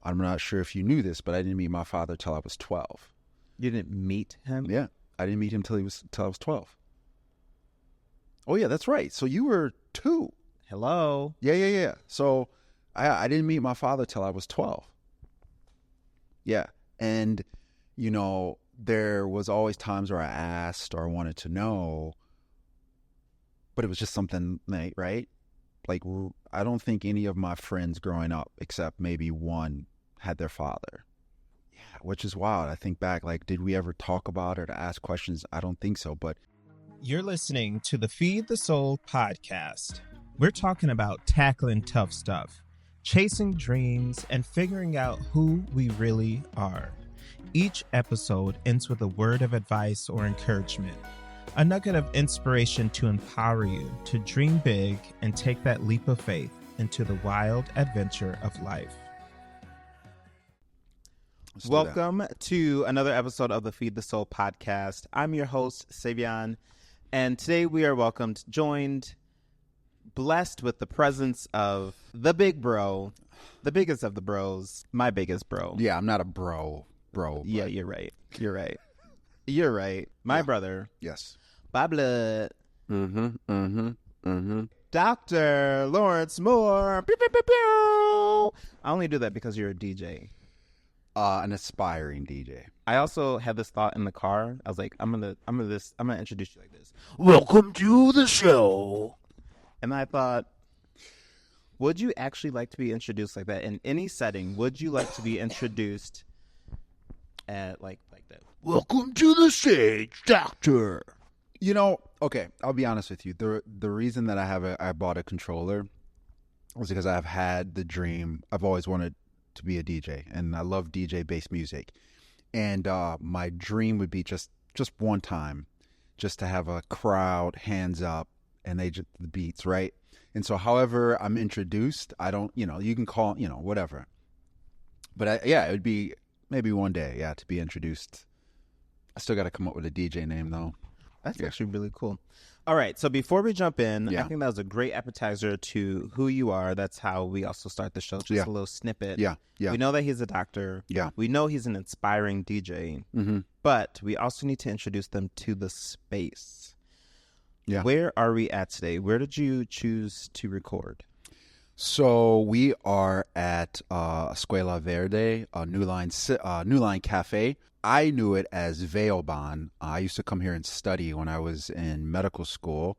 I'm not sure if you knew this, but I didn't meet my father till I was 12. You didn't meet him? Yeah, I didn't meet him till I was 12. Oh yeah, that's right. So you were 2. Hello? Yeah. So I didn't meet my father till I was 12. Yeah, and there was always times where I asked or wanted to know, but it was just something like, right? Like, I don't think any of my friends growing up, except maybe one, had their father. Yeah, which is wild. I think back, like, did we ever talk about it or ask questions? I don't think so, but... You're listening to the Feed the Soul podcast. We're talking about tackling tough stuff, chasing dreams, and figuring out who we really are. Each episode ends with a word of advice or encouragement, a nugget of inspiration to empower you to dream big and take that leap of faith into the wild adventure of life. Welcome to another episode of the Feed the Soul podcast. I'm your host, Savion, and today we are joined, blessed with the presence of the big bro, the biggest of the bros, my biggest bro. Yeah, I'm not a bro. Yeah, you're right. You're right. My brother. Yes. By blood. Dr. Lawrence Moore. Pew, pew, pew, pew. I only do that because you're a DJ. An aspiring DJ. I also had this thought in the car. I was like, I'm gonna introduce you like this. Welcome to the show. And I thought, would you actually like to be introduced like that in any setting? Would you like to be introduced at like that? Welcome to the stage, Doctor. Okay, I'll be honest with you. The reason that I bought a controller was because I've had the dream. I've always wanted to be a DJ, and I love DJ-based music. And my dream would be just one time, just to have a crowd, hands up, and the beats, right? And so, however I'm introduced, I don't, you can call, whatever. But it would be maybe one day, to be introduced. I still got to come up with a DJ name, though. That's actually really cool. All right, so before we jump in, Yeah. I think that was a great appetizer to who you are. That's how we also start the show, just a little snippet. Yeah. We know that he's a doctor. Yeah. We know he's an inspiring DJ. Mm-hmm. But we also need to introduce them to the space. Yeah. Where are we at today? Where did you choose to record? So we are at Escuela Verde, a New Line Cafe. I knew it as Veilbon. I used to come here and study when I was in medical school,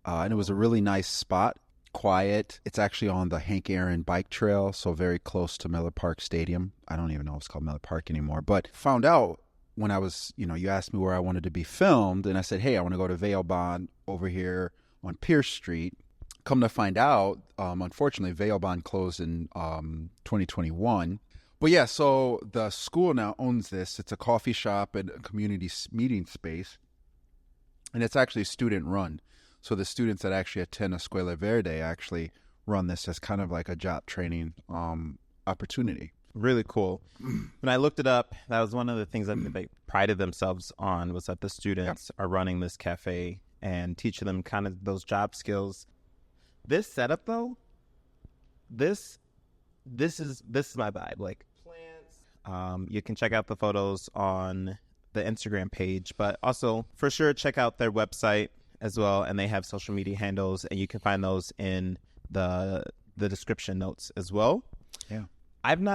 and it was a really nice spot, quiet. It's actually on the Hank Aaron bike trail, so very close to Miller Park Stadium. I don't even know if it's called Miller Park anymore, but found out when I was, you asked me where I wanted to be filmed, and I said, hey, I want to go to Veilbon over here on Pierce Street. Come to find out, unfortunately, Veilbon closed in 2021. But yeah, so the school now owns this. It's a coffee shop and a community meeting space. And it's actually student run. So the students that actually attend Escuela Verde actually run this as kind of like a job training opportunity. Really cool. When I looked it up, that was one of the things that they prided themselves on, was that the students are running this cafe and teaching them kind of those job skills. This setup, though, this is my vibe. Like plants. You can check out the photos on the Instagram page, but also for sure check out their website as well. And they have social media handles, and you can find those in the description notes as well. Yeah.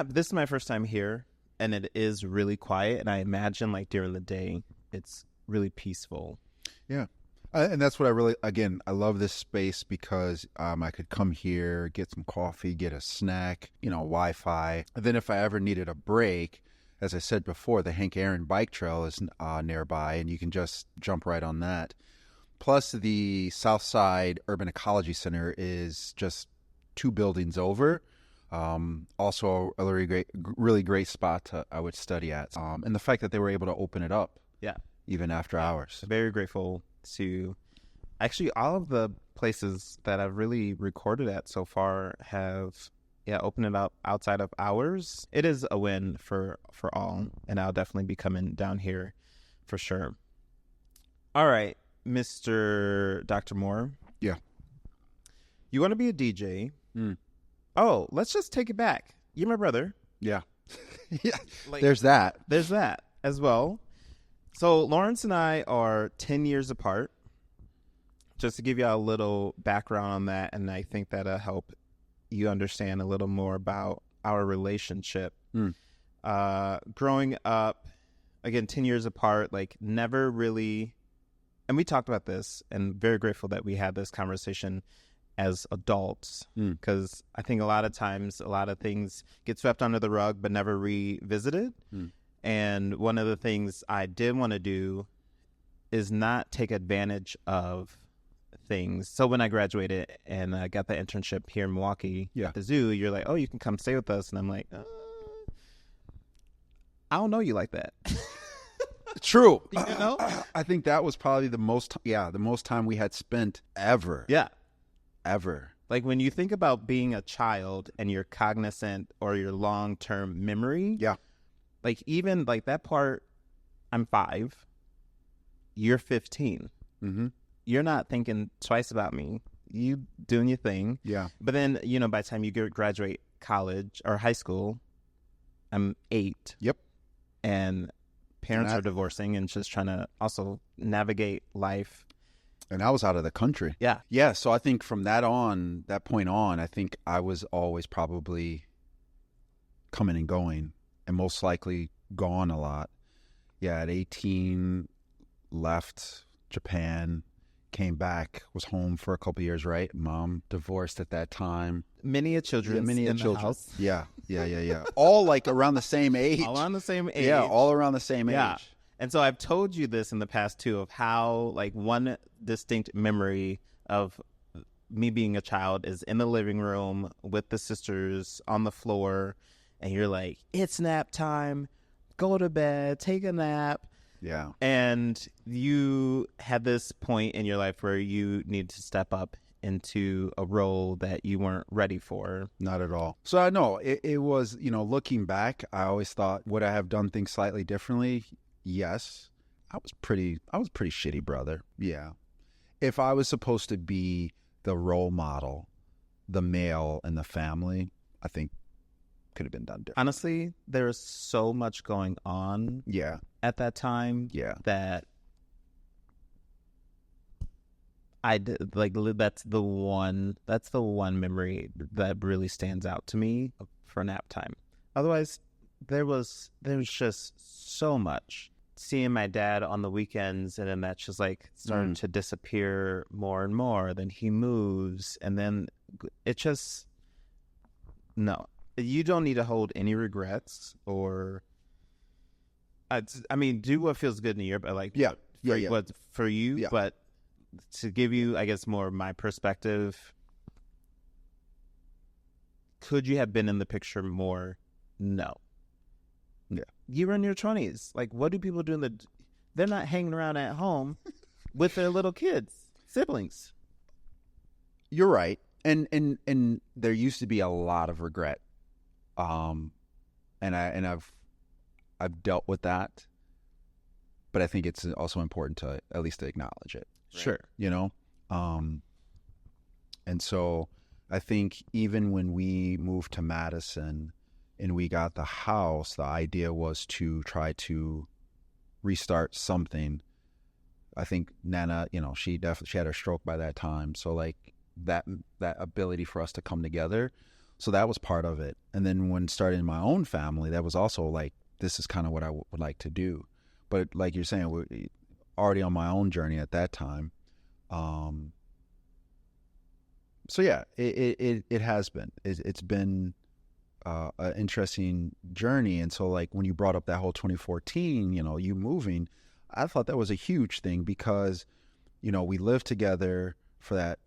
This is my first time here, and it is really quiet. And I imagine like during the day, it's really peaceful. Yeah. And that's what I love this space because I could come here, get some coffee, get a snack, Wi-Fi. And then if I ever needed a break, as I said before, the Hank Aaron bike trail is nearby, and you can just jump right on that. Plus, the Southside Urban Ecology Center is just 2 buildings over. Also a really great spot I would study at. And the fact that they were able to open it up. Yeah. Even after hours. Very grateful to actually all of the places that I've really recorded at so far have opened it up outside of hours. It is a win for all, and I'll definitely be coming down here for sure. All right, Mr. Dr. Moore. Yeah. You want to be a DJ? Oh, let's just take it back. You're my brother. Yeah. Yeah. Like, There's that. There's that as well. So Lawrence and I are 10 years apart. Just to give you a little background on that, and I think that'll help you understand a little more about our relationship. Growing up, again, 10 years apart, like never really, and we talked about this, and very grateful that we had this conversation as adults, because I think a lot of times a lot of things get swept under the rug but never revisited. And one of the things I did want to do is not take advantage of things. So when I graduated and I got the internship here in Milwaukee at the zoo, you're like, oh, you can come stay with us. And I'm like, I don't know you like that. True. You know? I think that was probably the most time we had spent ever. Yeah. Ever. Like when you think about being a child and you're cognizant or your long-term memory. Yeah. Like even like that part, I'm 5, you're 15. Mm-hmm. You're not thinking twice about me. You doing your thing. Yeah. But then, by the time you graduate college or high school, I'm 8. Yep. And parents are divorcing and just trying to also navigate life. And I was out of the country. Yeah. Yeah. So I think from that point on, I think I was always probably coming and going and most likely gone a lot. Yeah. At 18, left Japan, came back, was home for a couple of years, right? Mom divorced at that time. Many children in the house. Yeah. All like around the same age. All around the same age. Yeah, all around the same Yeah. age. And so I've told you this in the past too, of how like one distinct memory of me being a child is in the living room with the sisters on the floor, and you're like, it's nap time, go to bed, take a nap. Yeah. And you had this point in your life where you need to step up into a role that you weren't ready for. Not at all. So I know it was, looking back, I always thought, would I have done things slightly differently? Yes. I was pretty shitty brother. Yeah. If I was supposed to be the role model, the male in the family, I think could have been done different. Honestly, there was so much going on. Yeah. At that time. Yeah. That I did, like, that's the one memory that really stands out to me for nap time. Otherwise, there was just so much. Seeing my dad on the weekends, and then that's just like starting to disappear more and more. Then he moves, and then it just, no. You don't need to hold any regrets or, I mean, do what feels good in the year, but like, what for you, but to give you, I guess, more of my perspective, could you have been in the picture more? No. Yeah. You were in your 20s. Like, what do people do they're not hanging around at home with their little kids, siblings. You're right. And there used to be a lot of regret. And I've dealt with that, but I think it's also important to at least acknowledge it. Right? Sure. And so I think even when we moved to Madison and we got the house, the idea was to try to restart something. I think Nana, she had her stroke by that time. So like that ability for us to come together. So that was part of it. And then when starting my own family, that was also like, this is kind of what I would like to do. But like you're saying, we're already on my own journey at that time. So yeah, it has been. It's been an interesting journey. And so like when you brought up that whole 2014, you moving, I thought that was a huge thing because, we lived together for that,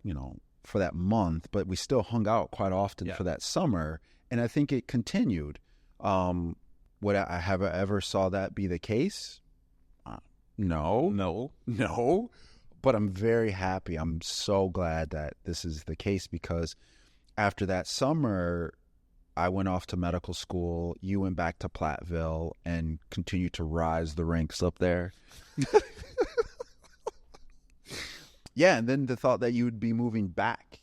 for that month, but we still hung out quite often for that summer. And I think it continued. Would I have ever saw that be the case? No. But I'm very happy. I'm so glad that this is the case because after that summer, I went off to medical school. You went back to Platteville and continued to rise the ranks up there. Yeah, and then the thought that you would be moving back.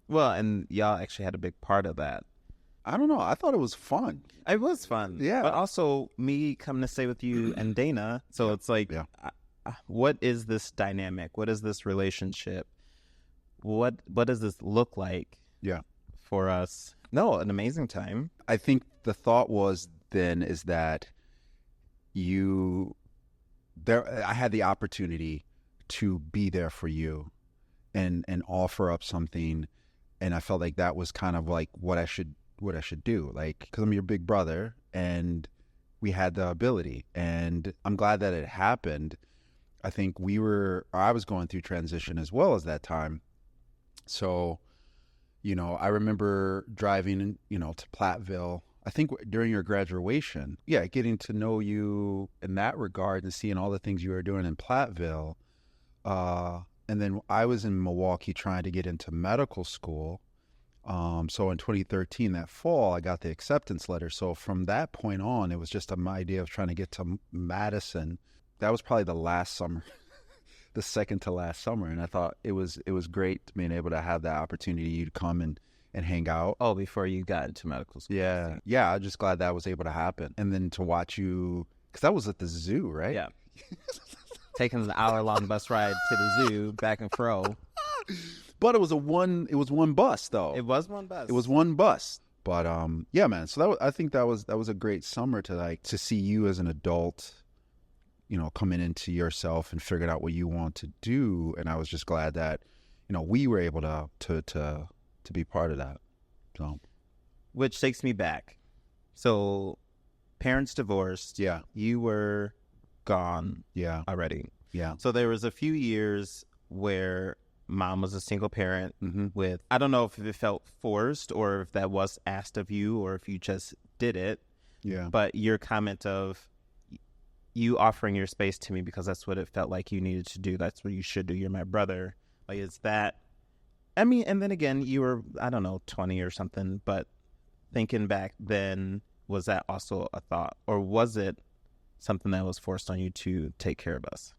Well, and y'all actually had a big part of that. I don't know. I thought it was fun. It was fun. Yeah. But also me coming to stay with you and Dana. So it's like, what is this dynamic? What is this relationship? What does this look like? Yeah. For us? No, an amazing time. I think the thought was then is that I had the opportunity to be there for you and offer up something. And I felt like that was kind of like what I should do, like, because I'm your big brother and we had the ability, and I'm glad that it happened. I think I was going through transition as well as that time. So, I remember driving, to Platteville, I think during your graduation, getting to know you in that regard and seeing all the things you were doing in Platteville. And then I was in Milwaukee trying to get into medical school. So in 2013, that fall, I got the acceptance letter. So from that point on, it was just my idea of trying to get to Madison. That was probably the last summer, the second to last summer. And I thought it was great being able to have that opportunity to come and hang out. Oh, before you got into medical school. Yeah. Yeah. I'm just glad that was able to happen. And then to watch you, because that was at the zoo, right? Yeah. Taking an hour-long bus ride to the zoo, back and fro. But it was one bus though. It was one bus. It was one bus. But yeah, man. So I think that was a great summer to see you as an adult, coming into yourself and figuring out what you want to do. And I was just glad that, we were able to be part of that. So, which takes me back. So, parents divorced. Yeah. You were gone. Yeah. Already. Yeah. So there was a few years where mom was a single parent with, I don't know if it felt forced or if that was asked of you or if you just did it. Yeah. But your comment of you offering your space to me because that's what it felt like you needed to do. That's what you should do. You're my brother. Like, is that, I mean, and then again, you were, I don't know, 20 or something, but thinking back then, was that also a thought, or was it something that was forced on you to take care of us?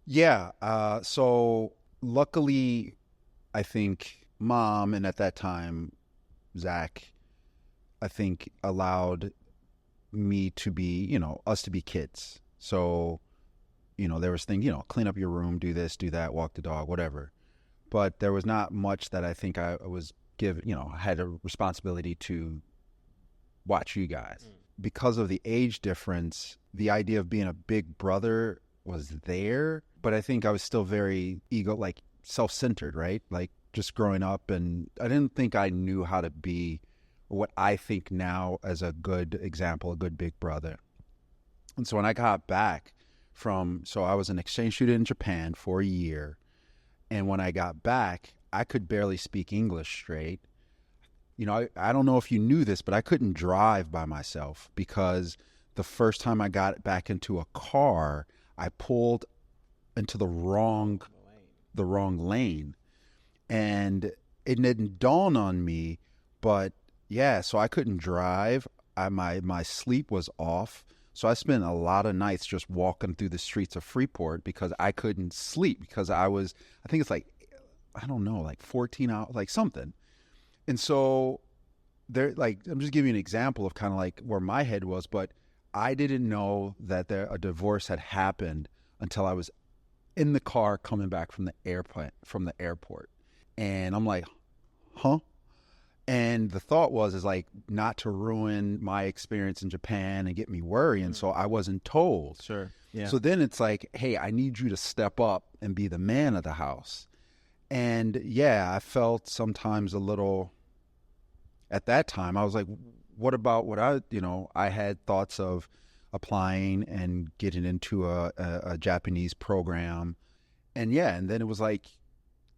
Yeah. So luckily, I think mom, and at that time, Zach, I think allowed me to be, us to be kids. So, there was things, clean up your room, do this, do that, walk the dog, whatever. But there was not much that I think I was given, I had a responsibility to watch you guys. Because of the age difference, the idea of being a big brother was there, but I think I was still very self-centered, right? Like just growing up, and I didn't think I knew how to be what I think now as a good example, a good big brother. And so when I got back so I was an exchange student in Japan for a year. And when I got back, I could barely speak English straight. I don't know if you knew this, but I couldn't drive by myself because the first time I got back into a car, I pulled into the wrong lane. And it didn't dawn on me, but yeah, so I couldn't drive. My sleep was off. So I spent a lot of nights just walking through the streets of Freeport because I couldn't sleep because I think it's like 14 hours, like something. And so I'm just giving you an example of kind of like where my head was, but I didn't know that a divorce had happened until I was in the car coming back from the airport. And I'm like, huh? And the thought is like not to ruin my experience in Japan and get me worrying. So I wasn't told. Sure. Yeah. So then it's like, hey, I need you to step up and be the man of the house. And yeah, I felt sometimes a little, at that time, I was like, what about what I had thoughts of applying and getting into a Japanese program. And yeah, and then it was like,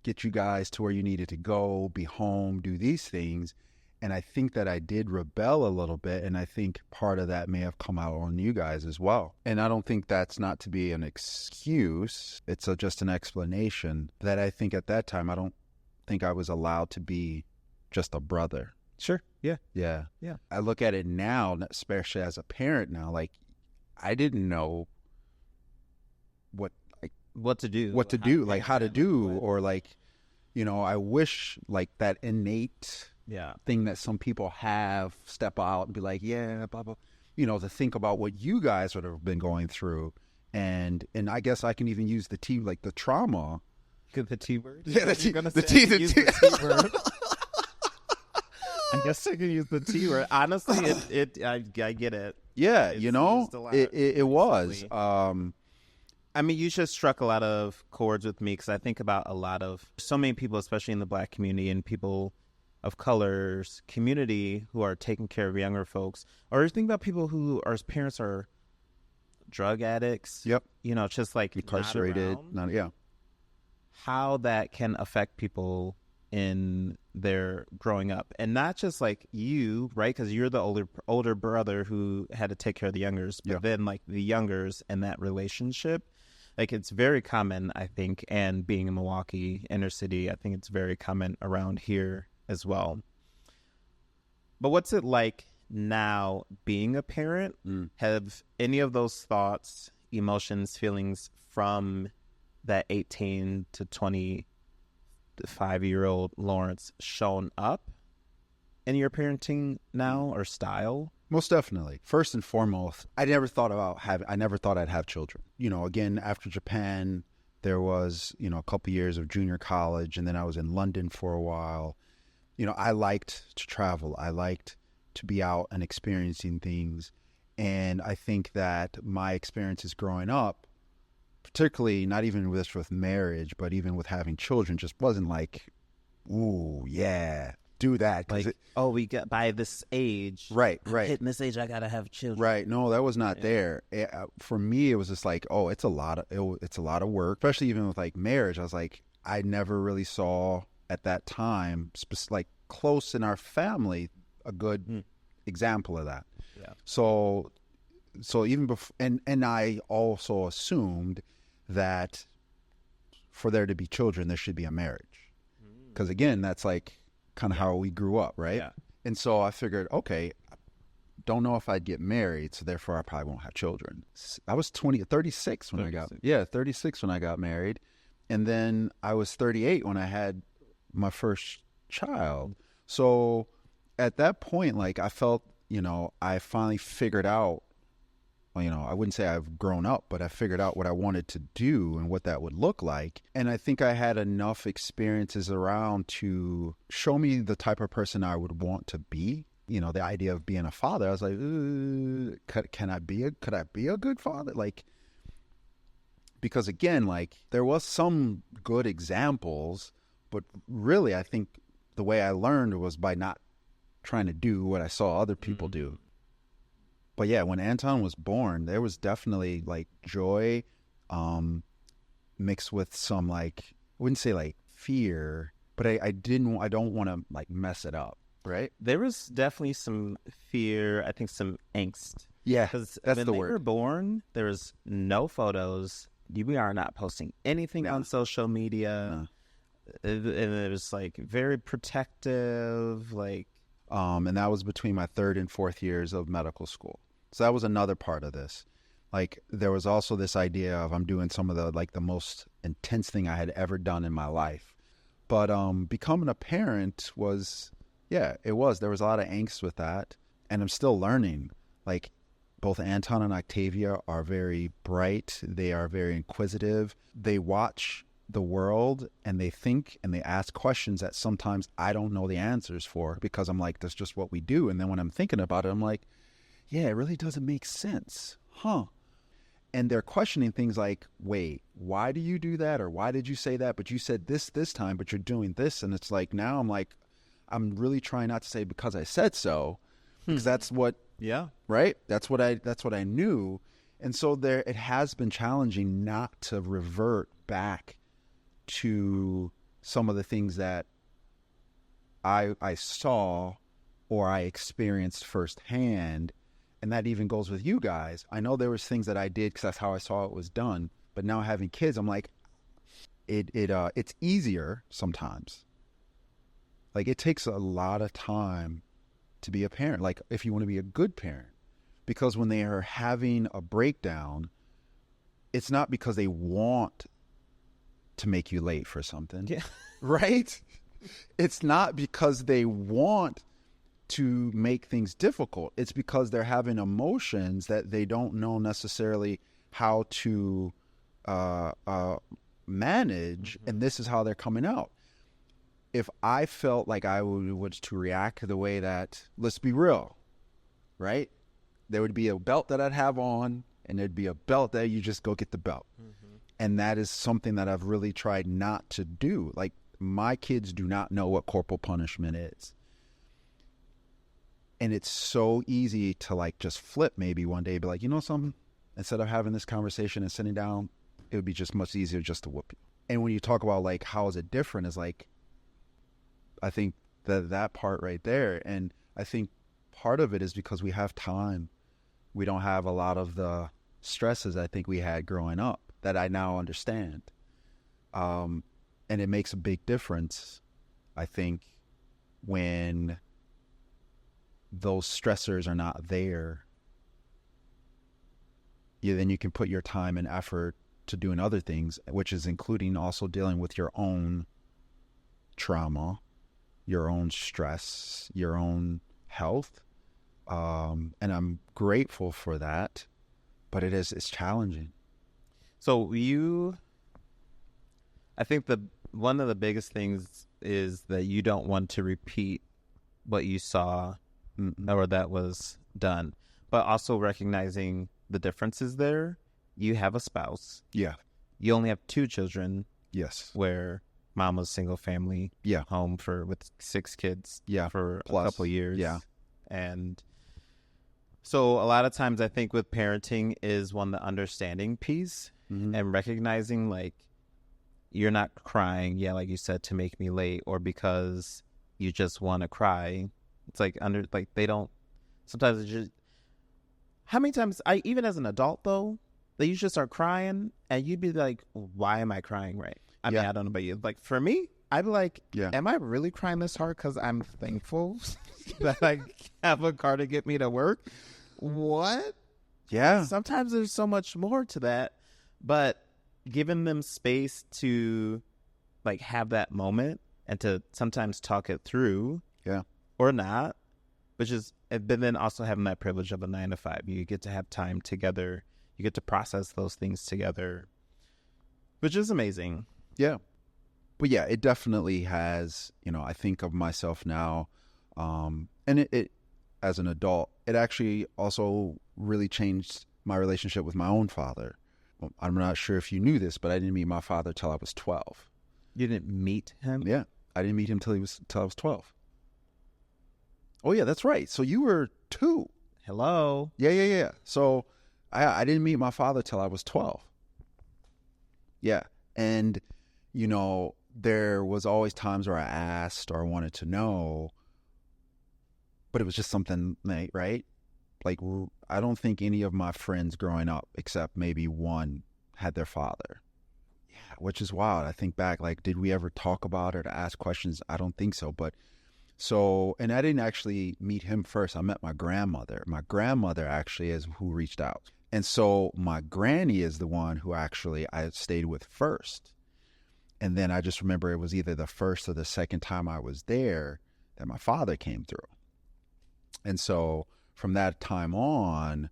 get you guys to where you needed to go, be home, do these things. And I think that I did rebel a little bit. And I think part of that may have come out on you guys as well. And I don't think that's not to be an excuse. It's just an explanation that I think at that time, I don't think I was allowed to be just a brother. Sure. Yeah. Yeah. Yeah. I look at it now, especially as a parent now, like I didn't know what to do, like how to do, or like, I wish like that innate thing that some people have, step out and be like, yeah, blah, blah, to think about what you guys would have been going through. And I guess I can even use the T, like the trauma. The T word? Yeah, the T word. I guess I can use the T word. Honestly, I get it. Yeah, It's it was. I mean, you just struck a lot of chords with me because I think about so many people, especially in the Black community and people of color's community who are taking care of younger folks. Or think about people whose parents are drug addicts. Yep. Just like incarcerated. How that can affect people in their growing up, and not just like you, right? Because you're the older brother who had to take care of the youngers, but then like the youngers and that relationship, like it's very common, I think. And being in Milwaukee inner city, I think it's very common around here as well. But what's it like now being a parent? Have any of those thoughts, emotions, feelings from that 18 to 25-year-old Lawrence shown up in your parenting now or style? Most definitely. First and foremost, I never thought I'd have children. Again, after Japan, there was, a couple years of junior college, and then I was in London for a while. I liked to travel. I liked to be out and experiencing things. And I think that my experiences growing up, particularly not even with marriage, but even with having children, just wasn't like, ooh, yeah, do that. Like, we get by this age. Right. Hitting this age, I got to have children. Right. No, that was not there. For me, it was just like, oh, it's a lot of work, especially even with like marriage. I was like, I never really saw at that time, like close in our family, a good example of that. Yeah. So even before, and I also assumed that for there to be children, there should be a marriage. Because again, that's like kind of how we grew up, right? Yeah. And so I figured, okay, don't know if I'd get married, so therefore I probably won't have children. I was 36 when 36 when I got married. And then I was 38 when I had my first child. So at that point, like I felt, I finally figured out, I wouldn't say I've grown up, but I figured out what I wanted to do and what that would look like. And I think I had enough experiences around to show me the type of person I would want to be. The idea of being a father, I was like, could I be a good father? Like, because again, like there was some good examples, but really I think the way I learned was by not trying to do what I saw other people do. But yeah, when Anton was born, there was definitely like joy mixed with some like, I wouldn't say like fear, but I don't want to like mess it up, right? There was definitely some fear, I think some angst. Yeah, because that's when the they word. were born, there was no photos. We are not posting anything on social media. And it was like very protective, like. And that was between my third and fourth years of medical school. So that was another part of this. Like there was also this idea of I'm doing some of the most intense thing I had ever done in my life. But becoming a parent was, there was a lot of angst with that. And I'm still learning. Like both Anton and Octavia are very bright. They are very inquisitive. They watch the world and they think and they ask questions that sometimes I don't know the answers for, because I'm like, that's just what we do. And then when I'm thinking about it, I'm like, yeah, it really doesn't make sense. And they're questioning things like, wait, why do you do that? Or why did you say that? But you said this time, but you're doing this. And it's like, now I'm like, I'm really trying not to say because I said so, because that's what, right? That's what I knew. And so it has been challenging not to revert back to some of the things that I saw or I experienced firsthand. And that even goes with you guys. I know there was things that I did because that's how I saw it was done. But now having kids, I'm like, it's easier sometimes. Like it takes a lot of time to be a parent. Like if you want to be a good parent, because when they are having a breakdown, it's not because they want to make you late for something. Yeah. Right? It's not because they want to make things difficult. It's because they're having emotions that they don't know necessarily how to manage, and this is how they're coming out. If I felt like I was to react the way that, let's be real, right? There would be a belt that I'd have on, and there'd be a belt that you just go get the belt. And that is something that I've really tried not to do. Like, my kids do not know what corporal punishment is. And it's so easy to like just flip maybe one day, be like, you know something? Instead of having this conversation and sitting down, it would be just much easier just to whoop you. And when you talk about like, how is it different, is like, I think that part right there. And I think part of it is because we have time. We don't have a lot of the stresses I think we had growing up that I now understand. And it makes a big difference, I think, when those stressors are not there. Then you can put your time and effort to doing other things, which is including also dealing with your own trauma, your own stress, your own health. And I'm grateful for that, but it's challenging. So I think one of the biggest things is that you don't want to repeat what you saw or that was done, but also recognizing the differences there. You have a spouse. Yeah. You only have 2 children. Yes. Where mom was single family. Yeah. Home with 6 kids. Yeah. For Plus. a couple of years. Yeah. And so a lot of times I think with parenting is the understanding piece and recognizing like you're not crying, like you said, to make me late or because you just want to cry. It's like they don't, sometimes it's just, how many times even as an adult though, they usually start crying and you'd be like, why am I crying? Right. I mean, I don't know about you. Like for me, I'd be like, am I really crying this hard because I'm thankful that I have a car to get me to work? What? Yeah. Sometimes there's so much more to that, but giving them space to like have that moment and to sometimes talk it through. Yeah. Or not, but then also having that privilege of a 9 to 5. You get to have time together. You get to process those things together, which is amazing. Yeah. But yeah, it definitely has, I think of myself now, and it as an adult, it actually also really changed my relationship with my own father. I'm not sure if you knew this, but I didn't meet my father till I was 12. You didn't meet him? Yeah. I didn't meet him till I was 12. Oh, yeah, that's right. So you were 2. Hello. Yeah. So I didn't meet my father till I was 12. Yeah. And, there was always times where I asked or wanted to know, but it was just something, right? Like, I don't think any of my friends growing up, except maybe one, had their father. Yeah, which is wild. I think back, like, did we ever talk about it or ask questions? I don't think so. But and I didn't actually meet him first. I met my grandmother. My grandmother actually is who reached out. And so my granny is the one who actually I stayed with first. And then I just remember it was either the first or the second time I was there that my father came through. And so from that time on,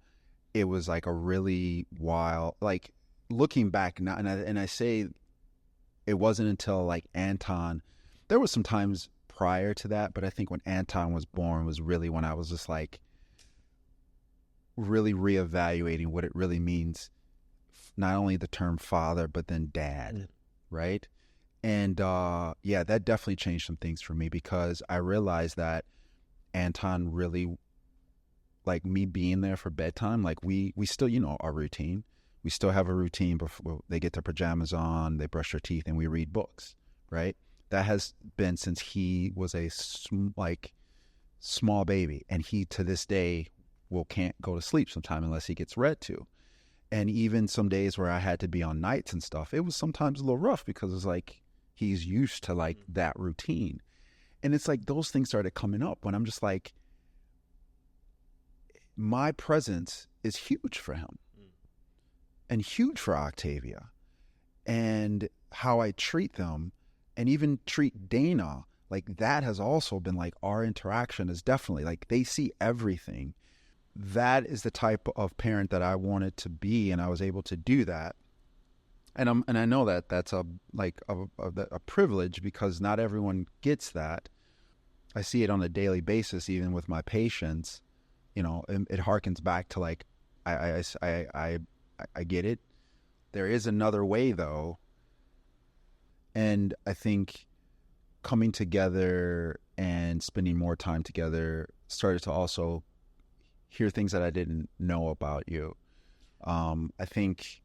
it was like a really wild, like looking back now, and I say it wasn't until like Anton, there was some times prior to that, but I think when Anton was born was really when I was just like really reevaluating what it really means, not only the term father, but then dad, right? And that definitely changed some things for me because I realized that Anton really, like me being there for bedtime, like we still, our routine. We still have a routine before they get their pajamas on, they brush their teeth, and we read books, right? That has been since he was a small baby, and he to this day can't go to sleep sometime unless he gets read to. And even some days where I had to be on nights and stuff, it was sometimes a little rough because it's like he's used to like that routine. And it's like those things started coming up when I'm just like, my presence is huge for him and huge for Octavia, and how I treat them and even treat Dana. like that has also been like our interaction is definitely like they see everything. That is the type of parent that I wanted to be, and I was able to do that. And I know that that's a privilege because not everyone gets that. I see it on a daily basis, even with my patients. You know, it harkens back to like I get it. There is another way though, and I think coming together and spending more time together started to also hear things that I didn't know about you. I think,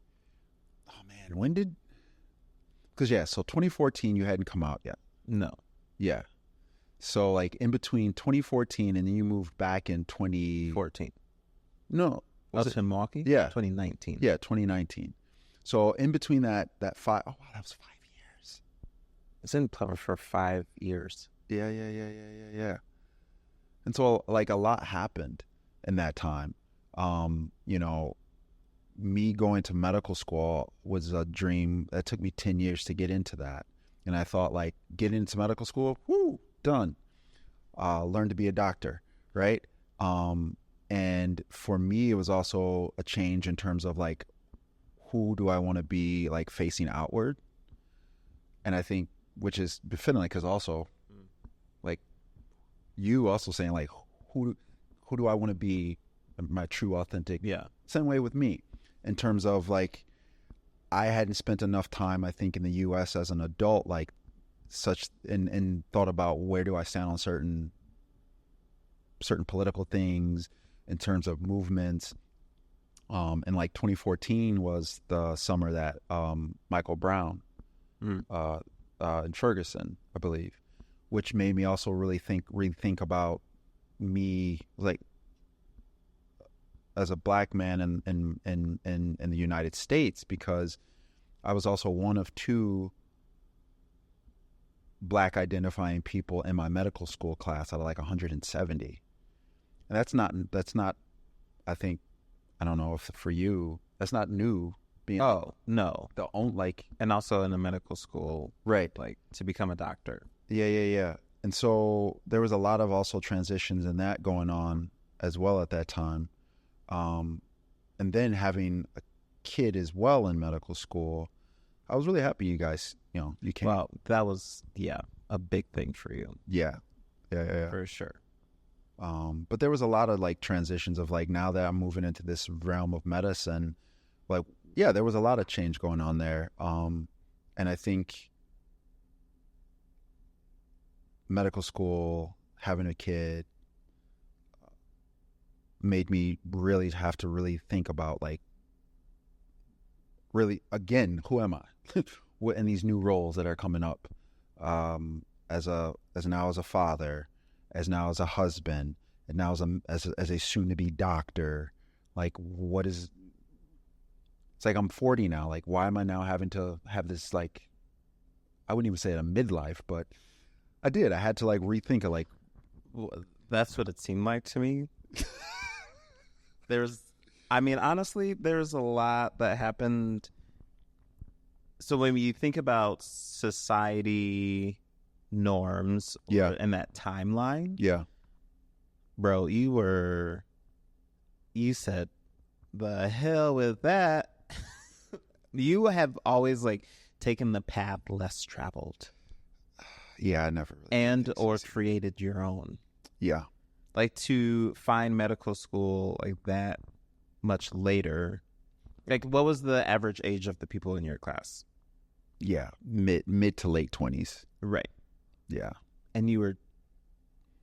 oh man, when did? Because yeah, so 2014 you hadn't come out yet. No. Yeah. So like in between 2014 and then you moved back in 14. No. Was it in Milwaukee? Yeah. 2019. Yeah, 2019. So in between that 5, oh wow, that was 5 years. It's in cover for 5 years. Yeah. And so like a lot happened in that time. You know, me going to medical school was a dream that took me 10 years to get into that. And I thought like getting into medical school, whoo, done. Learn to be a doctor, right? And for me, it was also a change in terms of like, who do I want to be like facing outward? And I think, which is befitting, because also like you also saying like, who do I want to be my true authentic? Yeah. Same way with me in terms of like, I hadn't spent enough time, I think, in the U.S. as an adult, like such, and thought about where do I stand on certain political things in terms of movements. And like 2014 was the summer that Michael Brown in Ferguson, I believe, which made me also really rethink about me, like as a black man in the United States, because I was also one of 2 black identifying people in my medical school class out of like 170. And that's not, I think, I don't know if for you, that's not new. Being no. The own like, and also in a medical school, right? Like to become a doctor. Yeah. And so there was a lot of also transitions in that going on as well at that time. And then having a kid as well in medical school, I was really happy you guys, you came. Well, that was, a big thing for you. Yeah. For sure. But there was a lot of like transitions of like, now that I'm moving into this realm of medicine, like, yeah, there was a lot of change going on there. And I think medical school, having a kid, made me really have to really think about like, really, again, who am I? What in these new roles that are coming up, as a father, as now as a husband, and now as a soon to be doctor. Like, what is? It's like I'm 40 now. Like, why am I now having to have this, like, I wouldn't even say it a midlife, but I did. I had to like rethink it. Like, that's what it seemed like to me. Honestly, there's a lot that happened. So when you think about society norms, in that timeline, yeah, bro, you said, the hell with that. You have always like taken the path less traveled. Yeah, I never really and or created your own. Yeah. Like to find medical school like that much later. Like, what was the average age of the people in your class? Yeah, mid to late 20s. Right. Yeah. And you were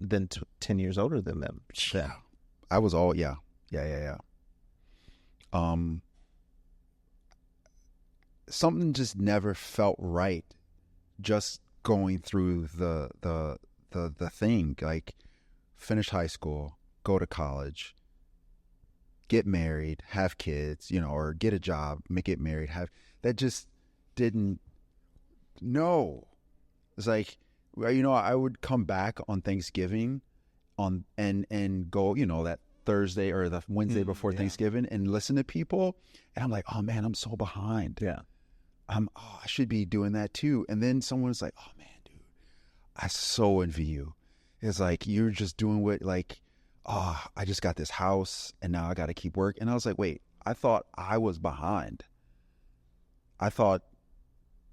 then 10 years older than them. Yeah. I was all, yeah. Something just never felt right. Just going through the thing, like finish high school, go to college, get married, have kids, or get a job, get married, that just didn't. No, it's like, I would come back on Thanksgiving and go, that Thursday or the Wednesday before Thanksgiving and listen to people, and I'm like, oh man, I'm so behind. Yeah. I should be doing that too. And then someone was like, oh man, dude, I so envy you. It's like you're just doing what, like, oh, I just got this house and now I got to keep work. And I was like, wait, I thought I was behind. I thought,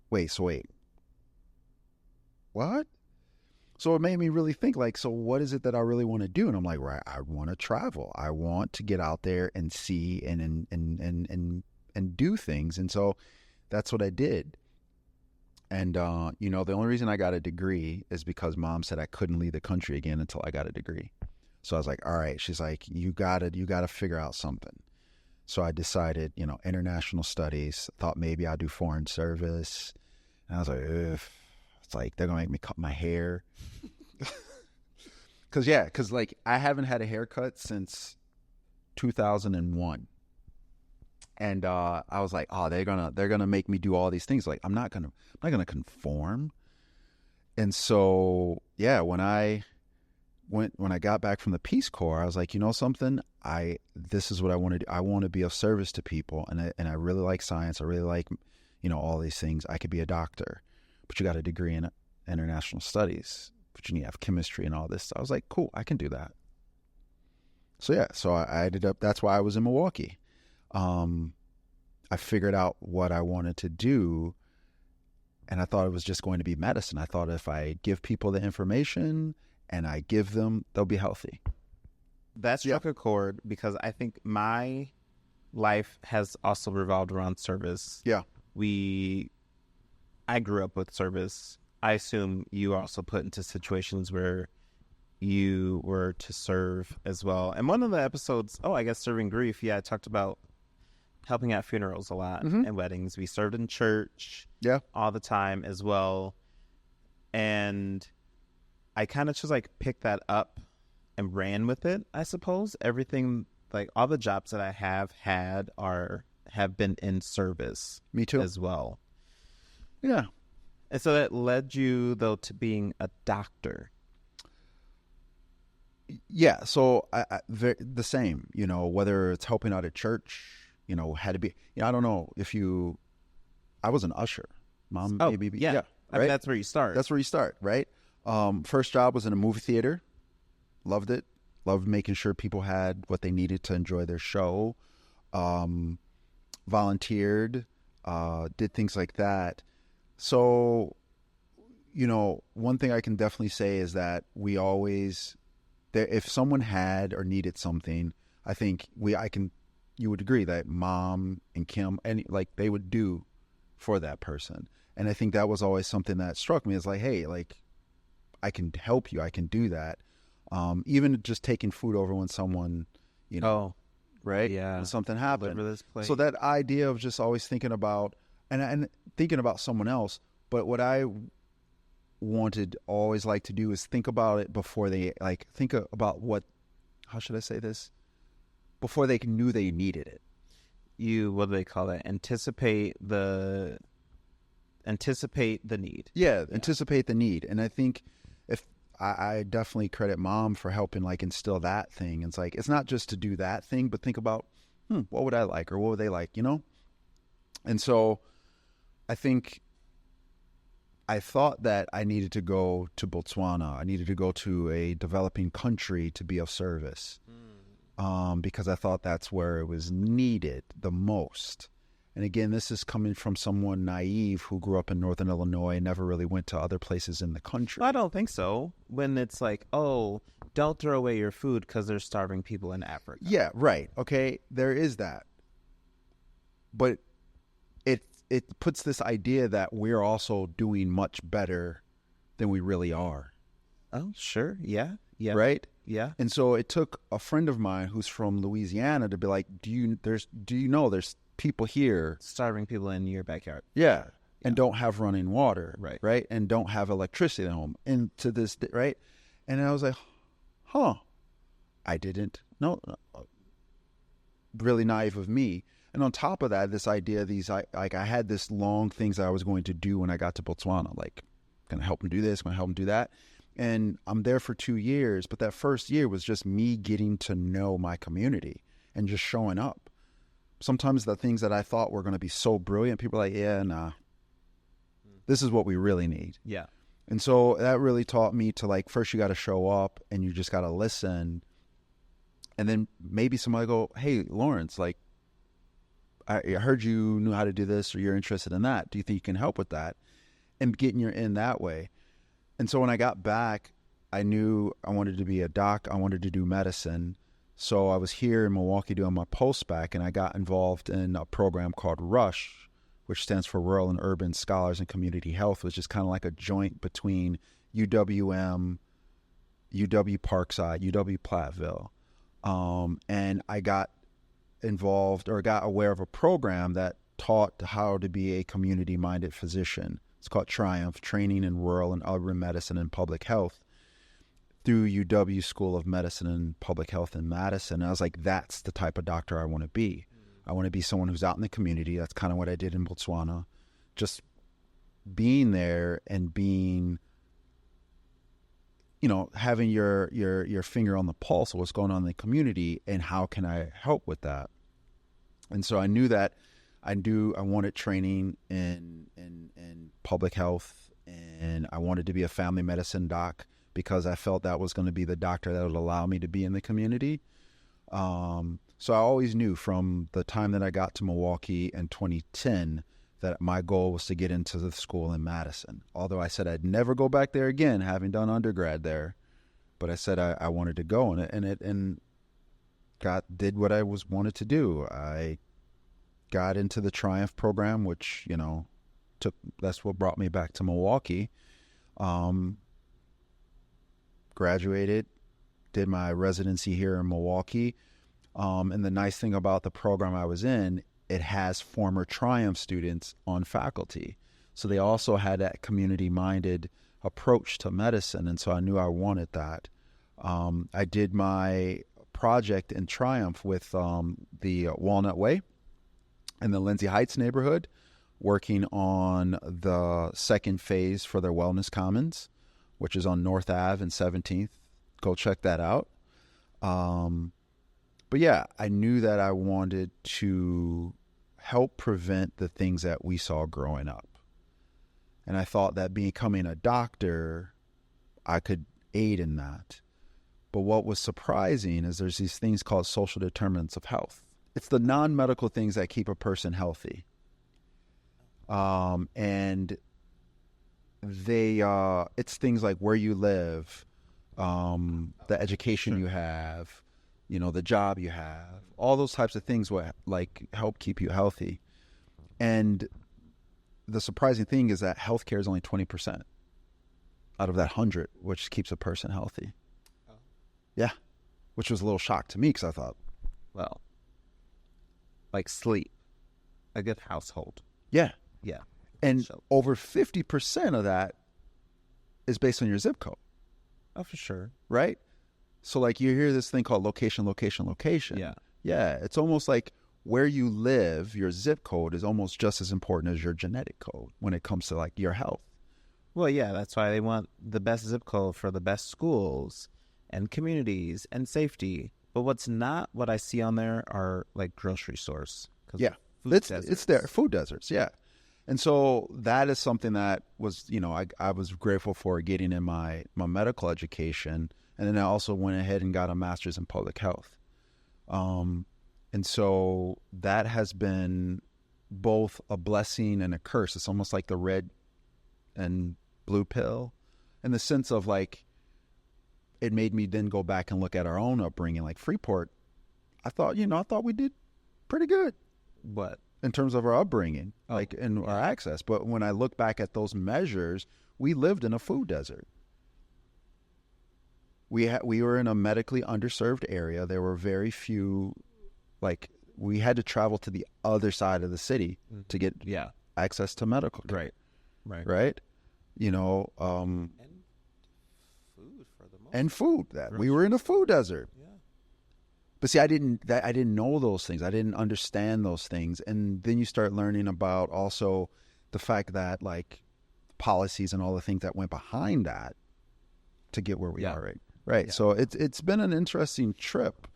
wait, what? So it made me really think, like, so what is it that I really want to do? And I'm like, right, I want to travel. I want to get out there and see and do things. And so that's what I did. And, you know, the only reason I got a degree is because mom said I couldn't leave the country again until I got a degree. So I was like, all right. She's like, you gotta figure out something. So I decided, you know, international studies, thought maybe I'd do foreign service. And I was like, ugh. It's like, they're going to make me cut my hair. Cause like I haven't had a haircut since 2001. And I was like, oh, they're gonna make me do all these things. Like I'm not gonna conform. And so yeah, when I got back from the Peace Corps, I was like, you know something, this is what I want to do. I want to be of service to people, and I really like science. I really like, you know, all these things. I could be a doctor, but you got a degree in international studies, but you need to have chemistry and all this. I was like, cool, I can do that. So yeah, so I ended up. That's why I was in Milwaukee. I figured out what I wanted to do, and I thought it was just going to be medicine. I thought if I give people the information and I give them, they'll be healthy. That struck a chord because I think my life has also revolved around service. Yeah. I grew up with service. I assume you were also put into situations where you were to serve as well. And one of the episodes, I guess Serving Grief, I talked about helping at funerals a lot and weddings. We served in church all the time as well. And I kind of just like picked that up and ran with it, I suppose. Everything, like all the jobs that I have had have been in service. Me too. As well. Yeah. And so that led you, though, to being a doctor. Yeah. So the same, you know, whether it's helping out at church, you know, had to be, you know, I don't know if I was an usher. Mom, maybe. Yeah. Right? I mean, that's where you start. That's where you start, right? First job was in a movie theater. Loved it. Loved making sure people had what they needed to enjoy their show. Volunteered, did things like that. So, you know, one thing I can definitely say is that we always, if someone had or needed something, I think you would agree that Mom and Kim, and like they would do for that person. And I think that was always something that struck me as like, hey, like I can help you. I can do that. Even just taking food over when someone, you know, right? Yeah. When something happened. This plate. So that idea of just always thinking about, and thinking about someone else, but what I wanted, always like to do is think about it before they, like, think about how should I say this? Before they knew they needed it. What do they call that? Anticipate the need. Yeah, anticipate the need. And I think if I definitely credit Mom for helping like instill that thing. It's like, it's not just to do that thing, but think about, what would I like, or what would they like, you know? And so I think I thought that I needed to go to Botswana. I needed to go to a developing country to be of service. Because I thought that's where it was needed the most. And again, this is coming from someone naive who grew up in Northern Illinois and never really went to other places in the country. Well, I don't think so. When it's like, don't throw away your food because there's starving people in Africa. Yeah, right. Okay, there is that. But it puts this idea that we're also doing much better than we really are. Oh, sure. Yeah. Yeah. Right? Yeah. And so it took a friend of mine who's from Louisiana to be like, do you know there's people here, starving people in your backyard. Yeah. And don't have running water. Right. And don't have electricity at home. And to this day, right? And I was like, I didn't know. Really naive of me. And on top of that, this idea, I had this long things that I was going to do when I got to Botswana, like going to help them do this, going to help them do that. And I'm there for 2 years, but that first year was just me getting to know my community and just showing up. Sometimes the things that I thought were going to be so brilliant, people are like, yeah, nah, this is what we really need. Yeah. And so that really taught me to, like, first you got to show up and you just got to listen. And then maybe somebody go, hey, Lawrence, like, I heard you knew how to do this, or you're interested in that. Do you think you can help with that? And getting your in that way. And so when I got back, I knew I wanted to be a doc. I wanted to do medicine. So I was here in Milwaukee doing my post-bac, and I got involved in a program called RUSH, which stands for Rural and Urban Scholars in Community Health, which is kind of like a joint between UWM, UW Parkside, UW Platteville. And I got involved, or got aware of a program that taught how to be a community-minded physician. It's called Triumph, Training in Rural and Urban Medicine and Public Health, through UW School of Medicine and Public Health in Madison. And I was like, that's the type of doctor I want to be. I want to be someone who's out in the community. That's kind of what I did in Botswana. Just being there and being, you know, having your finger on the pulse of what's going on in the community and how can I help with that. And so I knew that I wanted training in public health, and I wanted to be a family medicine doc because I felt that was going to be the doctor that would allow me to be in the community. So I always knew from the time that I got to Milwaukee in 2010 that my goal was to get into the school in Madison. Although I said I'd never go back there again, having done undergrad there, but I said I wanted to go, and did what I wanted to do. I got into the Triumph program, which, you know, that's what brought me back to Milwaukee. Graduated, did my residency here in Milwaukee. And the nice thing about the program I was in, it has former Triumph students on faculty. So they also had that community-minded approach to medicine. And so I knew I wanted that. I did my project in Triumph with the Walnut Way in the Lindsay Heights neighborhood, working on the second phase for their Wellness Commons, which is on North Ave and 17th. Go check that out. But yeah, I knew that I wanted to help prevent the things that we saw growing up. And I thought that becoming a doctor, I could aid in that. But what was surprising is there's these things called social determinants of health. It's the non-medical things that keep a person healthy. And it's things like where you live, the education you have, you know, the job you have, all those types of things will like help keep you healthy. And the surprising thing is that healthcare is only 20% out of that 100, which keeps a person healthy. Oh. Yeah. Which was a little shock to me because I thought, well, like sleep, a good household. Yeah. Yeah. And over 50% of that is based on your zip code. Oh, for sure. Right? So like you hear this thing called location. Yeah. Yeah. It's almost like where you live, your zip code is almost just as important as your genetic code when it comes to like your health. Well, yeah, that's why they want the best zip code for the best schools and communities and safety. But what's not what I see on there are like grocery stores. Yeah. It's there. Food deserts. Yeah. And so that is something that was, you know, I was grateful for getting in my medical education. And then I also went ahead and got a master's in public health. And so that has been both a blessing and a curse. It's almost like the red and blue pill in the sense of like, it made me then go back and look at our own upbringing. Like Freeport, I thought we did pretty good. What? In terms of our upbringing, like in our access. But when I look back at those measures, we lived in a food desert. We were in a medically underserved area. There were very few, like we had to travel to the other side of the city to get access to medical care. Right. You know, and food for the most. And food. That we were in a food desert. Yeah. But see, I didn't know those things. I didn't understand those things. And then you start learning about also the fact that like policies and all the things that went behind that to get where we are, right? Right. Yeah. So it's been an interesting trip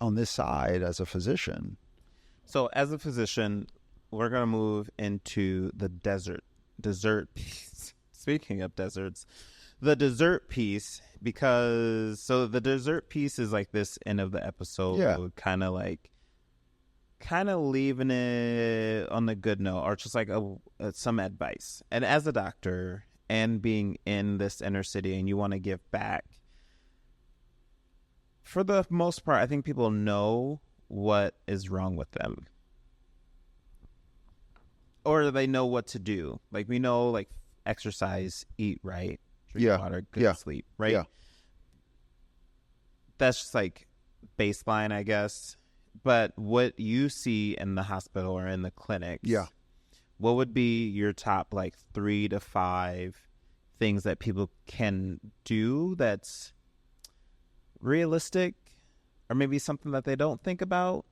on this side as a physician. So as a physician, we're going to move into the dessert piece. Speaking of deserts, the dessert piece, the dessert piece is like this end of the episode, kind of leaving it on a good note, or just like some advice. And as a doctor and being in this inner city, and you want to give back, for the most part, I think people know what is wrong with them, or they know what to do. Like, we know, like, exercise, eat right, drink water, good sleep, right? Yeah. That's just like baseline, I guess. But what you see in the hospital or in the clinics, what would be your top, like, 3 to 5 things that people can do that's realistic, or maybe something that they don't think about,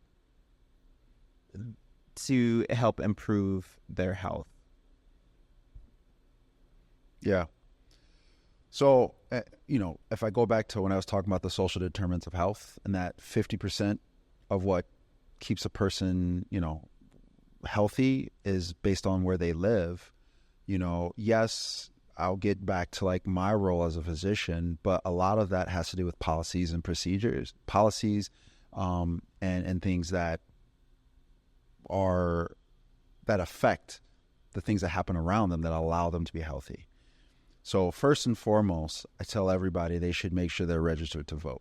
to help improve their health? Yeah. So, if I go back to when I was talking about the social determinants of health, and that 50% of what keeps a person, healthy is based on where they live, yes, I'll get back to like my role as a physician, but a lot of that has to do with policies and procedures, and things that affect the things that happen around them that allow them to be healthy. So first and foremost, I tell everybody they should make sure they're registered to vote.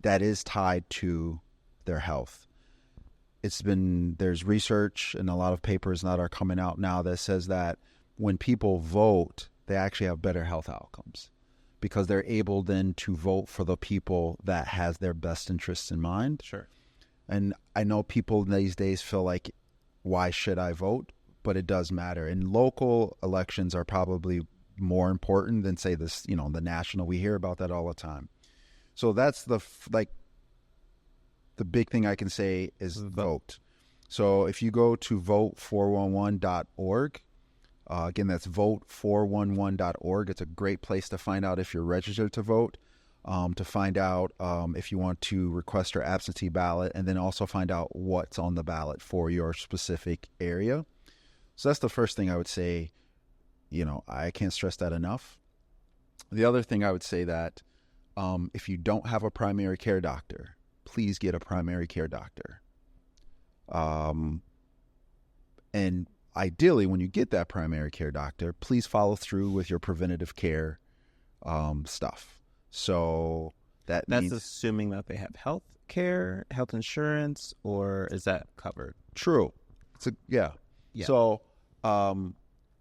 That is tied to their health. There's research and a lot of papers that are coming out now that says that when people vote, they actually have better health outcomes because they're able then to vote for the people that has their best interests in mind. Sure. And I know people these days feel like, why should I vote? But it does matter. And local elections are probably more important than, say, this, the national. We hear about that all the time. So that's the big thing I can say is vote. So if you go to vote411.org, again, that's vote411.org. It's a great place to find out if you're registered to vote, to find out if you want to request your absentee ballot, and then also find out what's on the ballot for your specific area. So that's the first thing I would say. I can't stress that enough. The other thing I would say that if you don't have a primary care doctor, please get a primary care doctor. And ideally, when you get that primary care doctor, please follow through with your preventative care stuff. So that's means, assuming that they have health care, health insurance, or is that covered? True. Yeah. So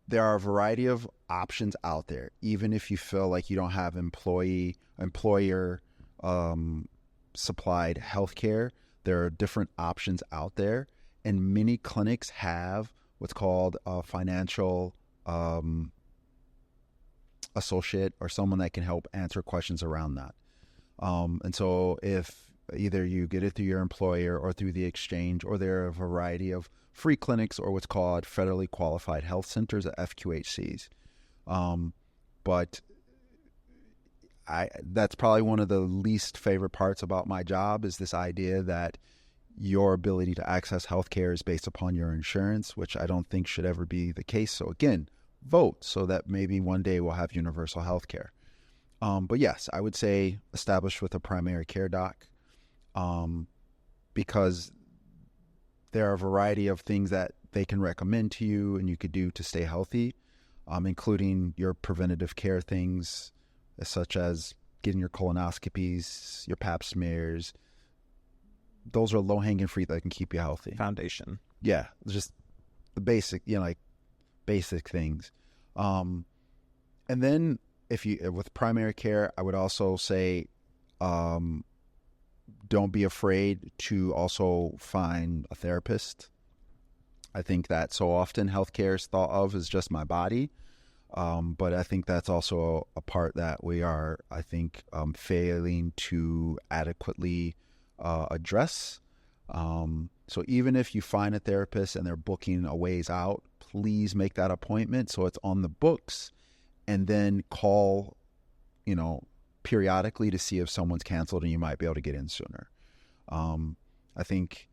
there are a variety of options out there. Even if you feel like you don't have employer supplied health care, there are different options out there. And many clinics have what's called a financial associate, or someone that can help answer questions around that. And so if either you get it through your employer or through the exchange, or there are a variety of free clinics or what's called federally qualified health centers, FQHCs. But that's probably one of the least favorite parts about my job, is this idea that your ability to access healthcare is based upon your insurance, which I don't think should ever be the case. So again, vote so that maybe one day we'll have universal healthcare. But yes, I would say establish with a primary care doc, because there are a variety of things that they can recommend to you and you could do to stay healthy, including your preventative care things, such as getting your colonoscopies, your pap smears. Those are low-hanging fruit that can keep you healthy. Foundation. Yeah, just the basic, basic things. And then with primary care, I would also say, don't be afraid to also find a therapist. I think that so often healthcare is thought of as just my body. But I think that's also a part that we are, failing to adequately address. So even if you find a therapist and they're booking a ways out, please make that appointment so it's on the books, and then call, periodically to see if someone's canceled and you might be able to get in sooner. I think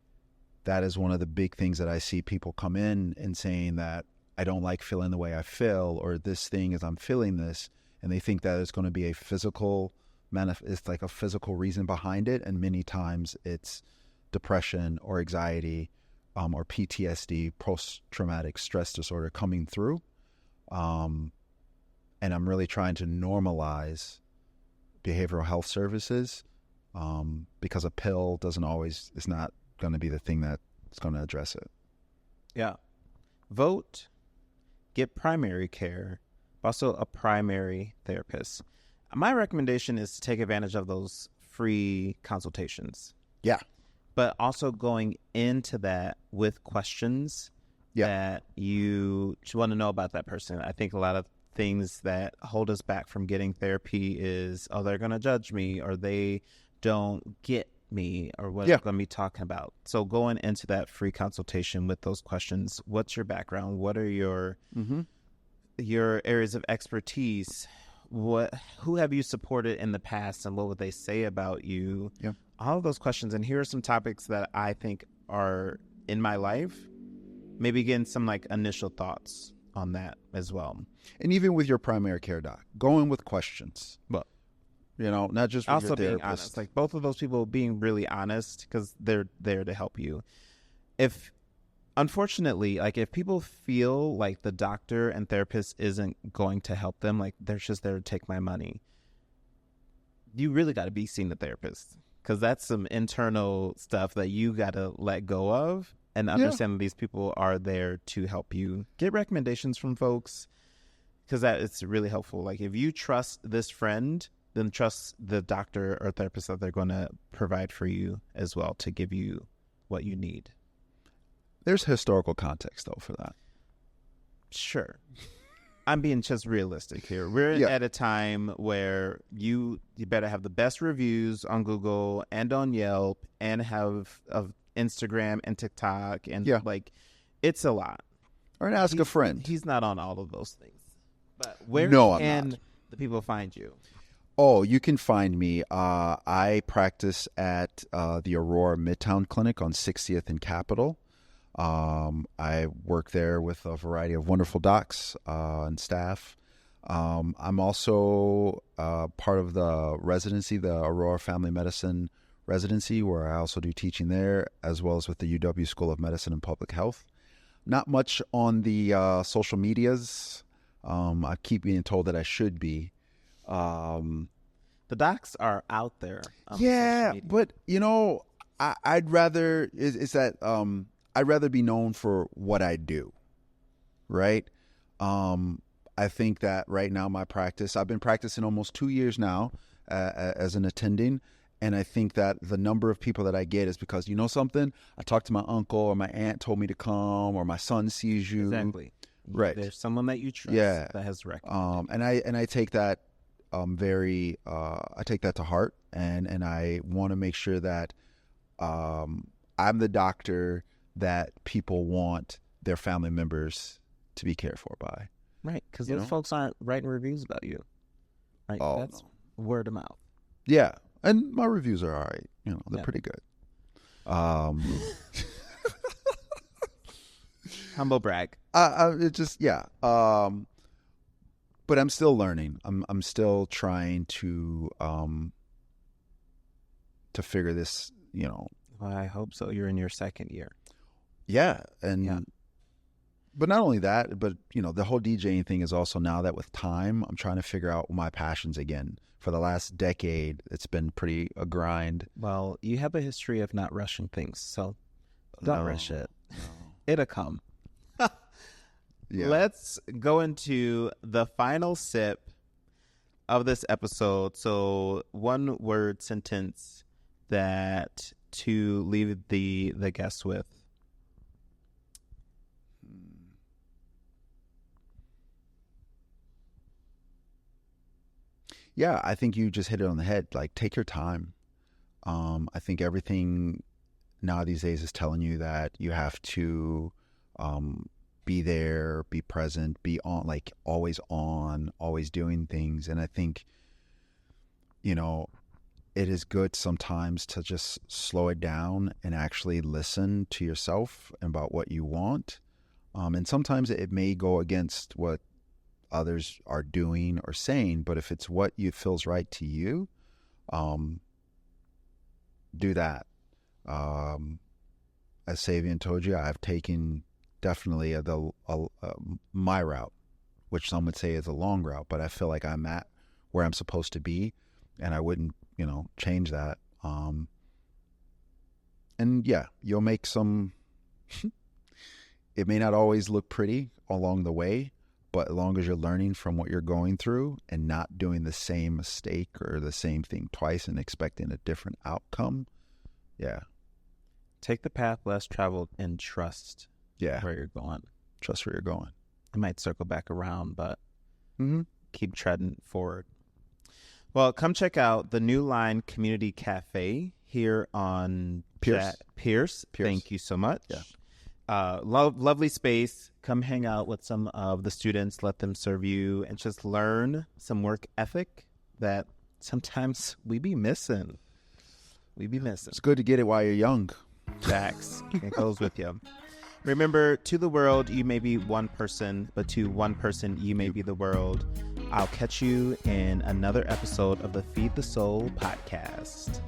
that is one of the big things that I see people come in and saying that I don't like feeling the way I feel, or this thing is I'm feeling this, and they think that it's going to be a physical it's like a physical reason behind it, and many times it's depression or anxiety, or PTSD, post-traumatic stress disorder, coming through. And I'm really trying to normalize behavioral health services, because a pill is not going to be the thing that's going to address it. Yeah. Vote, get primary care, also a primary therapist. My recommendation is to take advantage of those free consultations. Yeah. But also going into that with questions that you want to know about that person. I think a lot of things that hold us back from getting therapy is, oh, they're going to judge me, or they don't get me, or what I'm going to be talking about. So going into that free consultation with those questions: what's your background? What are your areas of expertise? Who have you supported in the past, and what would they say about you? Yeah. All of those questions. And here are some topics that I think are in my life. Maybe getting some like initial thoughts on that as well. And even with your primary care doc, go in with questions. Well, not just with also your being therapist. honest, like both of those people being really honest, because they're there to help you. Unfortunately, like if people feel like the doctor and therapist isn't going to help them, like they're just there to take my money, you really got to be seeing the therapist, because that's some internal stuff that you got to let go of and understand that these people are there to help you. Get recommendations from folks, because that it's really helpful. Like if you trust this friend, then trust the doctor or therapist that they're going to provide for you as well to give you what you need. There's historical context, though, for that. Sure. I'm being just realistic here. We're at a time where you better have the best reviews on Google and on Yelp, and have of Instagram and TikTok, and like it's a lot. Or ask a friend. He's not on all of those things. But where can the people find you? Oh, you can find me. I practice at the Aurora Midtown Clinic on 60th and Capitol. I work there with a variety of wonderful docs and staff. I'm also part of the residency, the Aurora Family Medicine residency, where I also do teaching there, as well as with the UW School of Medicine and Public Health. Not much on the social medias. I keep being told that I should be. The docs are out there. But I'd rather I'd rather be known for what I do, right? I think that right now my practice, I've been practicing almost 2 years now as an attending, and I think that the number of people that I get is because, you know something, I talked to my uncle, or my aunt told me to come, or my son sees you. Exactly. Right. There's someone that you trust that has recommended. And I take that I take that to heart, and I want to make sure that I'm the doctor that people want their family members to be cared for by. Right, because those folks aren't writing reviews about you. Right, that's word of mouth. Yeah, and my reviews are all right. They're pretty good. Humble brag. It just but I'm still learning. I'm still trying to figure this. Well, I hope so. You're in your second year. Yeah, but not only that, but the whole DJing thing is also, now that with time, I'm trying to figure out my passions again. For the last decade, it's been pretty a grind. Well, you have a history of not rushing things, so don't rush it. No. It'll come. Yeah. Let's go into the final sip of this episode. So, one word sentence that to leave the guests with. Yeah, I think you just hit it on the head. Like, take your time. I think everything now these days is telling you that you have to be there, be present, be on, always doing things. And I think, it is good sometimes to just slow it down and actually listen to yourself about what you want. And sometimes it may go against what others are doing or saying, but if it's what you feels right to you, do that. As Savion told you, I've taken definitely my route, which some would say is a long route, but I feel like I'm at where I'm supposed to be, and I wouldn't, change that. And yeah, you'll make some. It may not always look pretty along the way, but as long as you're learning from what you're going through and not doing the same mistake or the same thing twice and expecting a different outcome, yeah. Take the path less traveled and trust where you're going. Trust where you're going. It might circle back around, but keep treading forward. Well, come check out the New Line Community Cafe here on Pierce. Thank you so much. Yeah. Lovely space. Come hang out with some of the students, let them serve you, and just learn some work ethic that sometimes we be missing. It's good to get it while you're young. Facts. It goes with you. Remember, to the world, you may be one person, but to one person, you may be the world. I'll catch you in another episode of the Feed the Soul podcast.